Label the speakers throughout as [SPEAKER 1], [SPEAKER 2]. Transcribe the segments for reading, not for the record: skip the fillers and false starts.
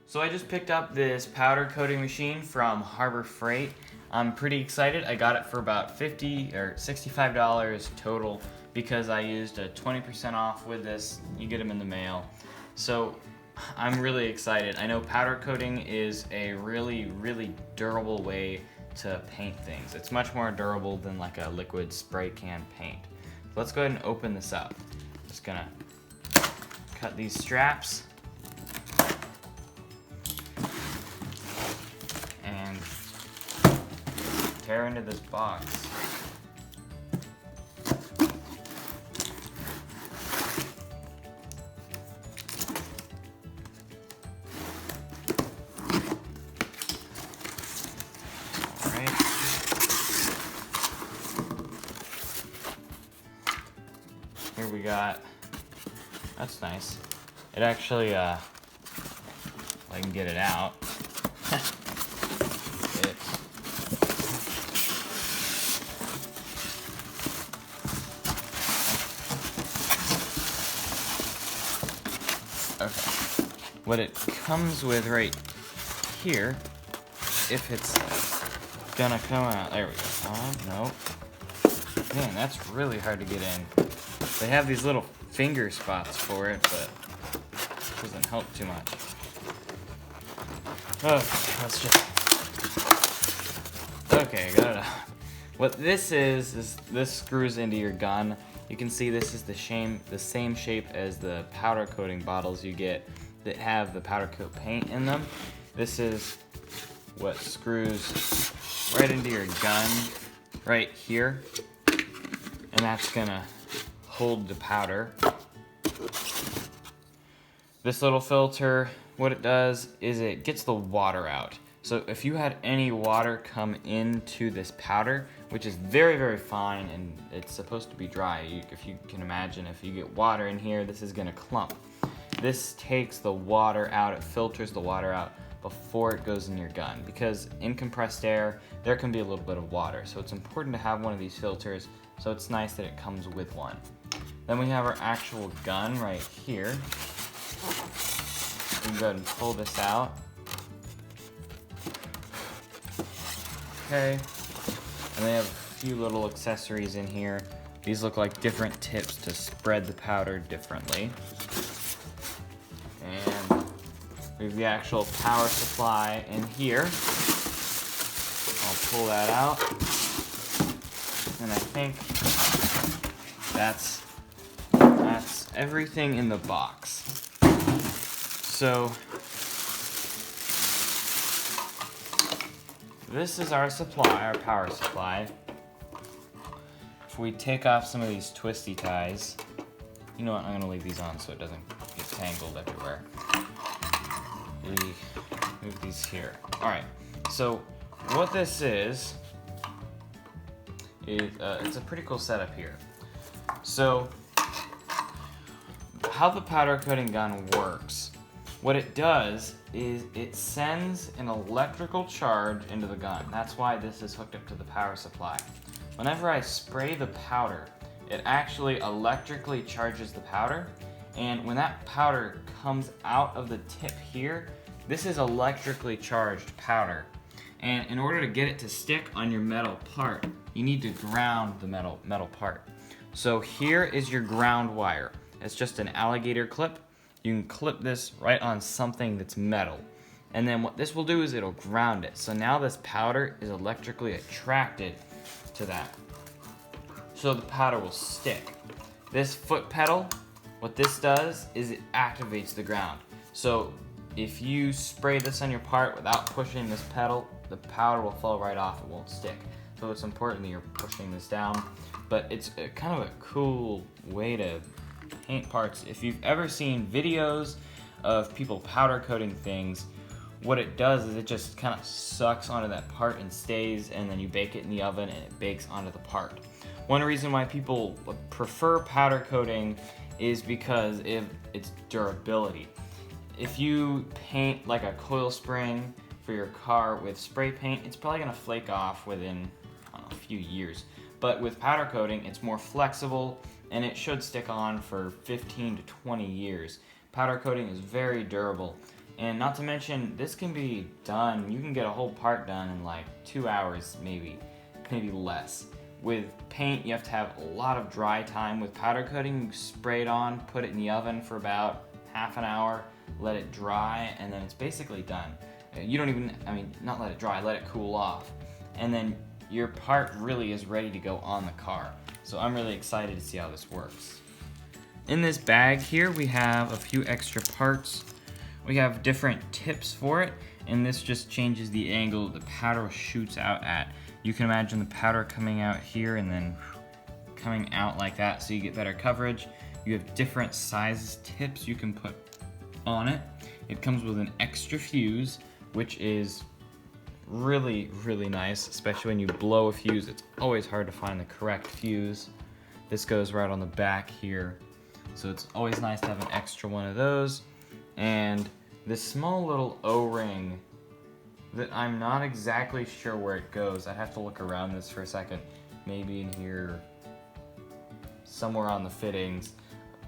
[SPEAKER 1] So I just picked up this powder coating machine from Harbor Freight. I'm pretty excited. I got it for about $50 or $65 total because I used a 20% off with this. You get them in the mail. So I'm really excited. I know powder coating is a really, really durable way to paint things. It's much more durable than like a liquid spray can paint. Let's go ahead and open this up. Just gonna cut these straps. And tear into this box. Alright. Here we got, that's nice. It actually, I can get it out. Okay. What it comes with right here, if it's gonna come out, there we go. Oh, no. Man, that's really hard to get in. They have these little finger spots for it, but it doesn't help too much. Oh, let's just, okay, got it out. What this is this screws into your gun. You can see this is the same shape as the powder coating bottles you get that have the powder coat paint in them. This is what screws right into your gun right here, and that's gonna hold the powder. This little filter, what it does is it gets the water out. So if you had any water come into this powder, which is very, very fine and it's supposed to be dry, if you can imagine, if you get water in here, this is gonna clump. This takes the water out, it filters the water out before it goes in your gun, because in compressed air, there can be a little bit of water. So it's important to have one of these filters, so it's nice that it comes with one. Then we have our actual gun right here. We can go ahead and pull this out. Okay, and they have a few little accessories in here. These look like different tips to spread the powder differently. And we have the actual power supply in here. I'll pull that out. And I think that's everything in the box. So this is our supply, our power supply. If we take off some of these twisty ties, you know what, I'm gonna leave these on so it doesn't get tangled everywhere. We move these here. All right, so what this is it's a pretty cool setup here. So how the powder coating gun works, what it does is it sends an electrical charge into the gun. That's why this is hooked up to the power supply. Whenever I spray the powder, it actually electrically charges the powder, and when that powder comes out of the tip here, this is electrically charged powder. And in order to get it to stick on your metal part, you need to ground the metal part. So here is your ground wire. It's just an alligator clip. You can clip this right on something that's metal. And then what this will do is it'll ground it. So now this powder is electrically attracted to that. So the powder will stick. This foot pedal, what this does is it activates the ground. So if you spray this on your part without pushing this pedal, the powder will fall right off, it won't stick. So it's important that you're pushing this down. But it's kind of a cool way to paint parts. If you've ever seen videos of people powder coating things, what it does is it just kind of sucks onto that part and stays, and then you bake it in the oven and it bakes onto the part. One reason why people prefer powder coating is because of its durability. If you paint like a coil spring for your car with spray paint, it's probably gonna flake off within a few years. But with powder coating, it's more flexible and it should stick on for 15 to 20 years. Powder coating is very durable. And not to mention, this can be done, you can get a whole part done in like 2 hours maybe less. With paint, you have to have a lot of dry time. With powder coating, you spray it on, put it in the oven for about half an hour, let it dry, and then it's basically done. You don't even, not let it dry, let it cool off. And then your part really is ready to go on the car. So I'm really excited to see how this works. In this bag here, we have a few extra parts. We have different tips for it, and this just changes the angle the powder shoots out at. You can imagine the powder coming out here and then coming out like that so you get better coverage. You have different size tips you can put on it. It comes with an extra fuse, which is really, really nice, especially when you blow a fuse. It's always hard to find the correct fuse. This goes right on the back here. So it's always nice to have an extra one of those. And this small little O-ring that I'm not exactly sure where it goes. I'd have to look around this for a second. Maybe in here, somewhere on the fittings.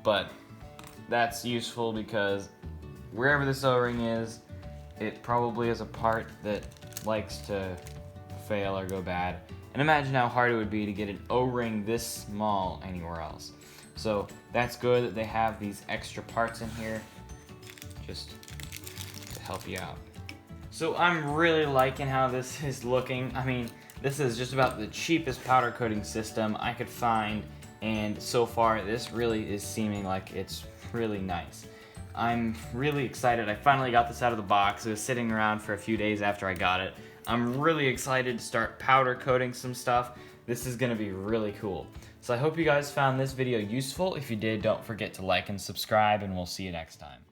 [SPEAKER 1] But that's useful because wherever this O-ring is, it probably is a part that likes to fail or go bad. And imagine how hard it would be to get an O-ring this small anywhere else. So that's good that they have these extra parts in here just to help you out. So I'm really liking how this is looking. This is just about the cheapest powder coating system I could find, and so far this really is seeming like it's really nice. I'm really excited. I finally got this out of the box. It was sitting around for a few days after I got it. I'm really excited to start powder coating some stuff. This is gonna be really cool. So I hope you guys found this video useful. If you did, don't forget to like and subscribe, and we'll see you next time.